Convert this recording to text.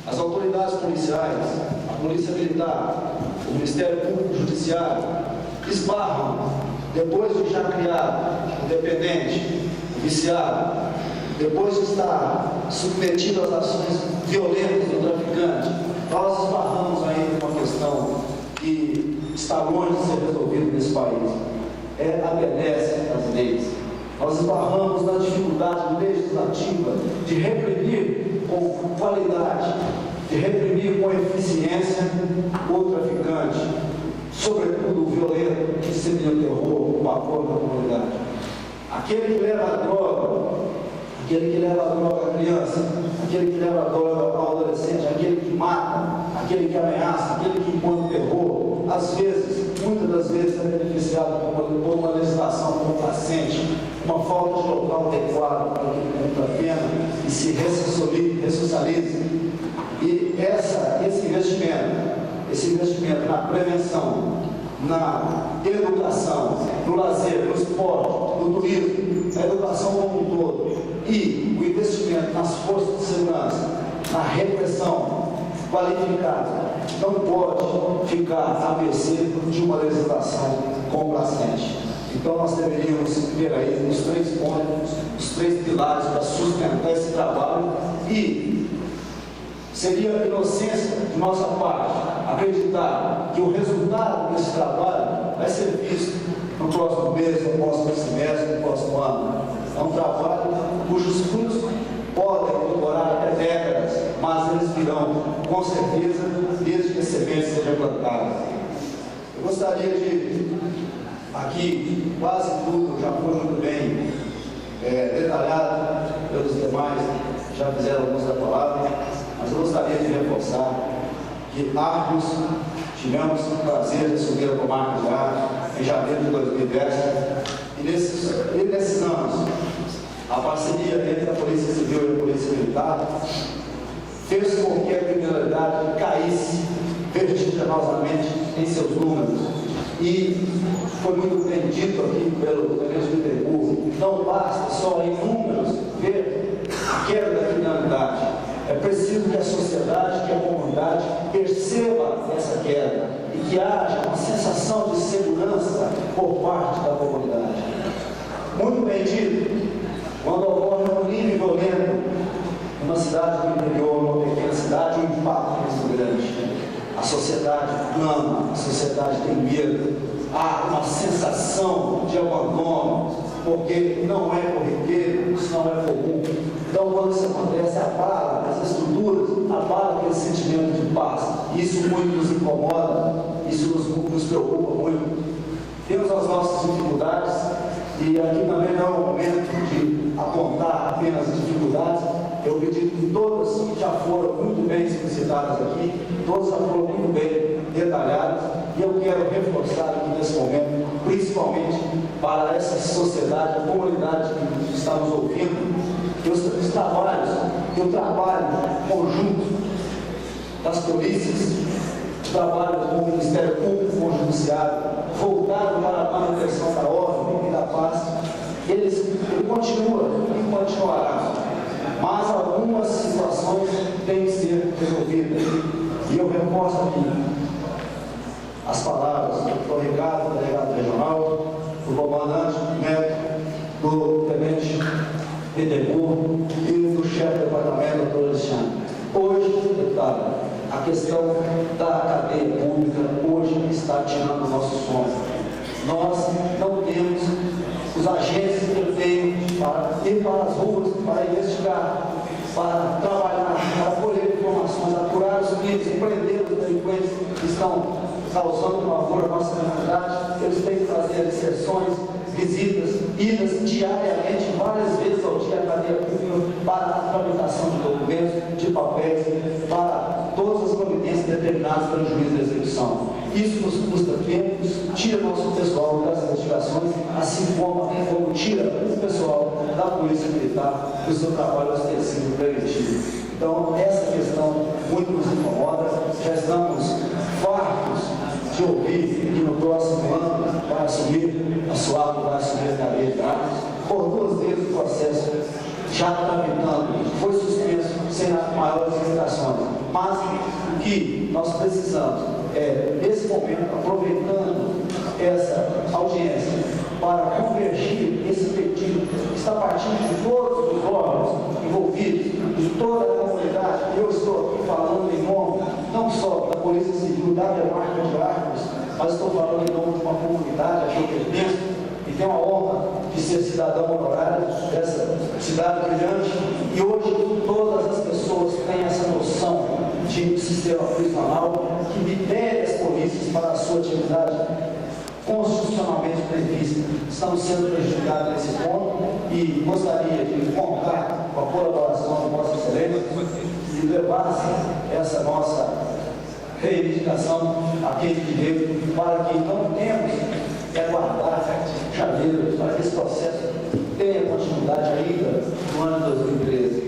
As autoridades policiais, a Polícia Militar, o Ministério Público Judiciário, esbarram, depois de já criar o dependente, o viciado, depois de estar submetido às ações violentas do traficante, nós esbarramos ainda com uma questão que está longe de ser resolvida nesse país. É a benesse das leis. Nós esbarramos na dificuldade legislativa de reprimir com qualidade, de reprimir com eficiência o traficante, sobretudo o violento que dissemina o terror, o pavor da comunidade. Aquele que leva a droga, aquele que leva a droga à criança, aquele que leva a droga ao adolescente, aquele que mata, aquele que ameaça, aquele que impõe o terror, às vezes, muitas das vezes, é beneficiado por uma legislação complacente, uma falta de local adequado para que ele cumpra a pena e se ressocialize. E esse investimento na prevenção, na educação, no lazer, no esporte, no turismo, na educação como um todo, e o investimento nas forças de segurança, na repressão qualificada, não pode ficar à mercê de uma legislação complacente. Então nós deveríamos ver aí os 3 pontos, os 3 pilares para sustentar esse trabalho, e seria inocência de nossa parte acreditar que o resultado desse trabalho vai ser visto no próximo mês, no próximo semestre, no próximo ano. É um trabalho cujos frutos podem demorar até décadas, mas eles virão, com certeza, desde que a semente seja plantada. Eu gostaria de, aqui, quase tudo já foi muito bem detalhado pelos demais, já fizeram alguns da palavra, mas eu gostaria de reforçar que Arcos tivemos o prazer de assumir a comarca de Arcos em janeiro de 2010, e nesses anos, a parceria entre a Polícia Civil e a Polícia Militar fez com que a criminalidade caísse vertiginosamente em seus números. E foi muito bem dito aqui pelo Tenente Bittencourt, não basta só em números ver a queda da criminalidade. É preciso que a sociedade, que a comunidade perceba essa queda e que haja uma sensação de segurança por parte da comunidade. Muito bem dito, quando ocorre um crime violento numa cidade do interior, numa pequena cidade, o impacto é muito grande. A sociedade clama, a sociedade tem medo, há uma sensação de abandono, porque não é corriqueiro, isso não é comum. Então, quando isso acontece, abala as estruturas, abala aquele sentimento de paz. Isso muito nos incomoda, isso nos preocupa muito. Temos as nossas dificuldades, e aqui também não é o momento de apontar apenas as dificuldades. Eu acredito que todas já foram muito bem explicitadas aqui, todas já foram muito bem detalhadas, e eu quero reforçar aqui nesse momento, principalmente para essa sociedade, a comunidade que está nos ouvindo, que os trabalhos, que o trabalho conjunto das polícias, o trabalho com o Ministério Público, com o Judiciário, voltado para a manutenção da ordem e da paz, ele continua e continuará. Mas algumas situações têm que ser resolvidas. E eu reforço aqui as palavras do Ricardo, delegado regional, do comandante Neto, do tenente Bittencourt e do chefe do departamento, doutor Alexandre. Hoje, deputado, a questão da cadeia pública hoje está tirando o nosso sono. Nós não temos os agentes que veem para ir para as ruas, para investigar, para trabalhar, para colher informações, apurar os crimes, prender os delinquentes que estão causando pavor à nossa comunidade. Eles têm que fazer inserções, visitas, idas diariamente, várias vezes ao dia, à cadeia pública, para a tramitação de documentos, de papéis, para todas as providências determinadas pelo juiz de execução. Isso nos custa tempo, isso tira nosso pessoal das investigações, assim como tira o pessoal da Polícia Militar do seu trabalho ostensivo preventivo. Então, essa questão muito nos incomoda. Já estamos fartos de ouvir que no próximo ano vai assumir a SUAP, vai assumir a cadeia de armas. Por 2 vezes o processo já tramitando, foi suspenso sem maiores limitações. Mas o que nós precisamos é, nesse momento, aproveitando essa audiência para convergir esse pedido que está partindo de todos os órgãos envolvidos, de toda a comunidade. Eu estou aqui falando em nome não só da Polícia Civil, da Demarca de Arcos, mas estou falando em nome de uma comunidade a que eu pertenço e tenho a honra de ser cidadão honorário dessa cidade brilhante. E hoje todas as pessoas têm essa noção de sistema prisional que libere as polícias para a sua atividade constitucionalmente prevista. Estamos sendo prejudicados nesse ponto e gostaria de contar com a colaboração do Vossa Excelência e levar essa nossa reivindicação àquele que veio, para que não temos que aguardar janeiro, para que esse processo tenha continuidade ainda no ano de 2013.